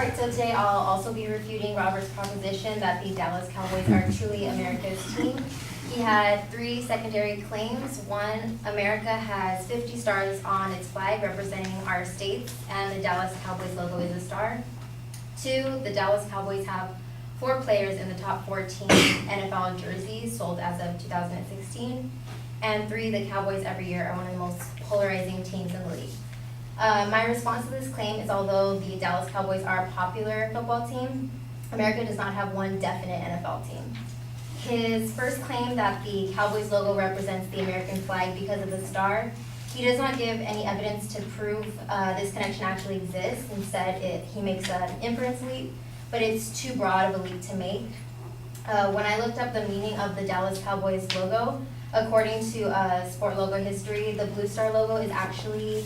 Alright, so today I'll also be refuting Robert's proposition that the Dallas Cowboys are truly America's team. He had 3 secondary claims. 1, America has 50 stars on its flag representing our states, and the Dallas Cowboys logo is a star. 2, the Dallas Cowboys have 4 players in the top 14 NFL jerseys sold as of 2016. And 3, the Cowboys every year are one of the most polarizing teams in the league. My response to this claim is, although the Dallas Cowboys are a popular football team, America does not have one definite NFL team. His first claim that the Cowboys logo represents the American flag because of the star, he does not give any evidence to prove this connection actually exists. Instead, he makes an inference leap, but it's too broad of a leap to make. When I looked up the meaning of the Dallas Cowboys logo, according to sport logo history, the blue star logo is actually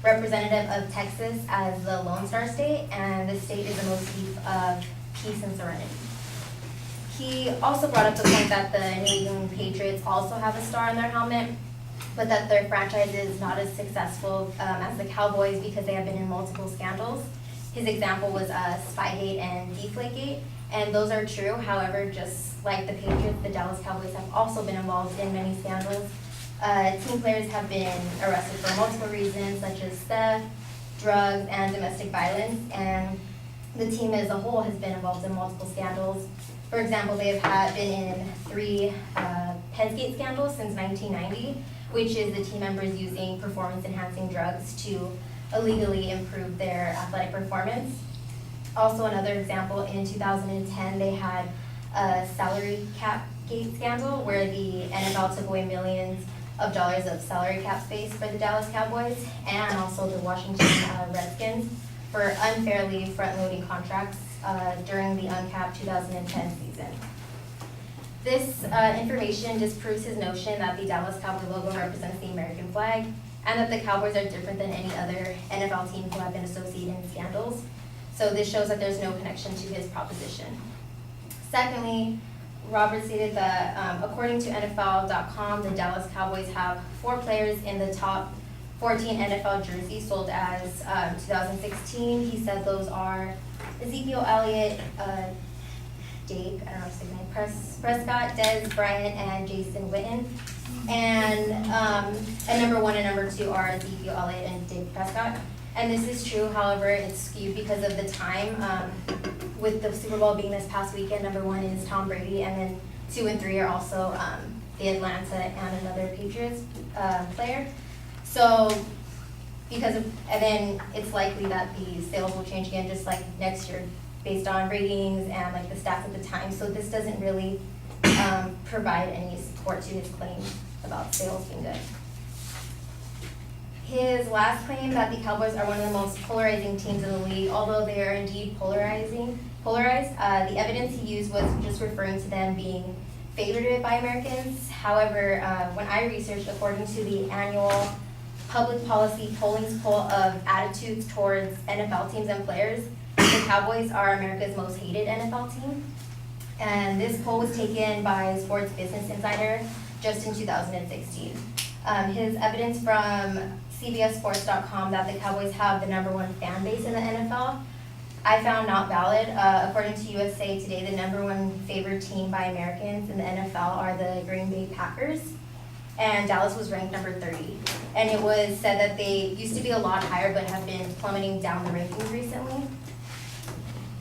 representative of Texas as the Lone Star State, and the state is the motif of peace and serenity. He also brought up the point that the New England Patriots also have a star on their helmet, but that their franchise is not as successful as the Cowboys because they have been in multiple scandals. His example was Spygate and Deflategate, and those are true. However, just like the Patriots, the Dallas Cowboys have also been involved in many scandals. Team players have been arrested for multiple reasons, such as theft, drugs, and domestic violence, and the team as a whole has been involved in multiple scandals. For example, they have been in 3 Pennskate scandals since 1990, which is the team members using performance-enhancing drugs to illegally improve their athletic performance. Also, another example, in 2010, they had a salary cap gate scandal where the NFL took away millions of dollars of salary cap space for the Dallas Cowboys and also the Washington Redskins for unfairly front-loading contracts during the uncapped 2010 season. This information disproves his notion that the Dallas Cowboy logo represents the American flag and that the Cowboys are different than any other NFL team who have been associated in scandals. So this shows that there's no connection to his proposition. Secondly, Robert stated that according to NFL.com, the Dallas Cowboys have 4 players in the top 14 NFL jerseys sold as 2016. He said those are Ezekiel Elliott, Prescott, Dez Bryant, and Jason Witten. And number 1 and number 2 are Ezekiel Elliott and Dak Prescott. And this is true, however, it's skewed because of the time. With the Super Bowl being this past weekend, number 1 is Tom Brady, and then 2 and 3 are also the Atlanta and another Patriots player. So, and then it's likely that the sales will change again just like next year based on ratings and like the stats at the time. So this doesn't really provide any support to his claim about sales being good. His last claim that the Cowboys are one of the most polarizing teams in the league, although they are indeed polarized, the evidence he used was just referring to them being favored by Americans. However, when I researched, according to the annual public policy pollings poll of attitudes towards NFL teams and players, the Cowboys are America's most hated NFL team. And this poll was taken by Sports Business Insider just in 2016. His evidence from CBSSports.com that the Cowboys have the number 1 fan base in the NFL, I found not valid. According to USA Today, the number 1 favored team by Americans in the NFL are the Green Bay Packers, and Dallas was ranked number 30. And it was said that they used to be a lot higher but have been plummeting down the rankings recently.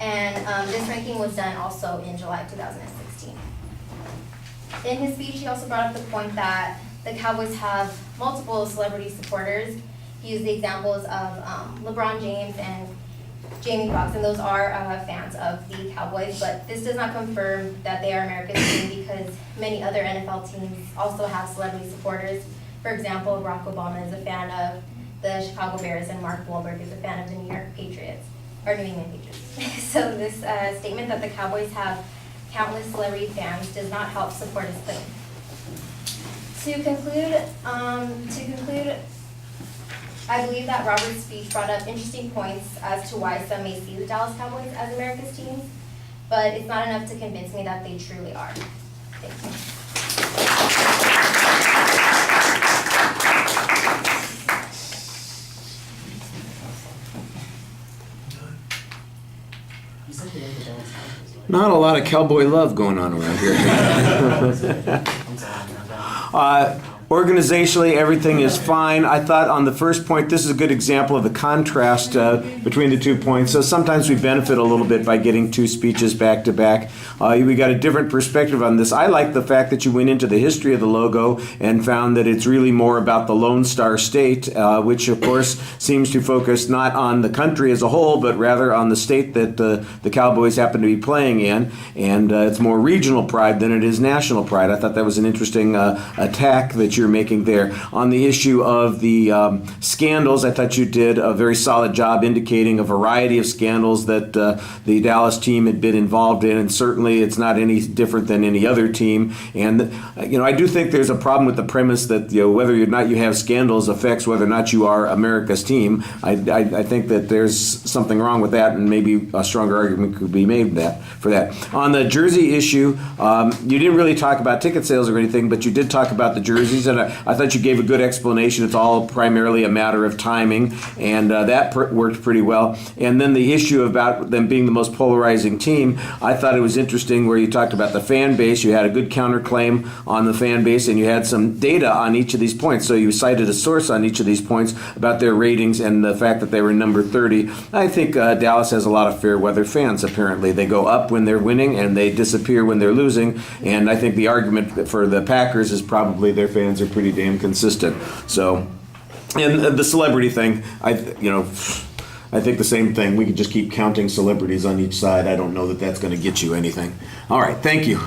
And this ranking was done also in July 2016. In his speech, he also brought up the point that the Cowboys have multiple celebrity supporters. He used the examples of LeBron James and Jamie Foxx, and those are fans of the Cowboys, but this does not confirm that they are America's team because many other NFL teams also have celebrity supporters. For example, Barack Obama is a fan of the Chicago Bears and Mark Wahlberg is a fan of the New England Patriots. So this statement that the Cowboys have countless celebrity fans does not help support his claim. To conclude, I believe that Robert's speech brought up interesting points as to why some may see the Dallas Cowboys as America's team, but it's not enough to convince me that they truly are. Thank you. Not a lot of cowboy love going on around here. Organizationally, everything is fine. I thought on the first point, this is a good example of the contrast between the 2 points. So sometimes we benefit a little bit by getting 2 speeches back to back. We got a different perspective on this. I like the fact that you went into the history of the logo and found that it's really more about the Lone Star State, which of course seems to focus not on the country as a whole, but rather on the state that the Cowboys happen to be playing in. And it's more regional pride than it is national pride. I thought that was an interesting attack that you're making there. On the issue of the scandals, I thought you did a very solid job indicating a variety of scandals that the Dallas team had been involved in, and certainly it's not any different than any other team. And I do think there's a problem with the premise that whether or not you have scandals affects whether or not you are America's team. I think that there's something wrong with that, and maybe a stronger argument could be made for that. On the jersey issue, you didn't really talk about ticket sales or anything, but you did talk about the jerseys, and I thought you gave a good explanation. It's all primarily a matter of timing, and that worked pretty well. And then the issue about them being the most polarizing team, I thought it was interesting where you talked about the fan base. You had a good counterclaim on the fan base, and you had some data on each of these points. So you cited a source on each of these points about their ratings and the fact that they were number 30. I think Dallas has a lot of fair weather fans, apparently. They go up when they're winning, and they disappear when they're losing. And I think the argument for the Packers is probably their fans are pretty damn consistent. So, and the celebrity thing, I think the same thing. We could just keep counting celebrities on each side. I don't know that that's going to get you anything. All right, thank you.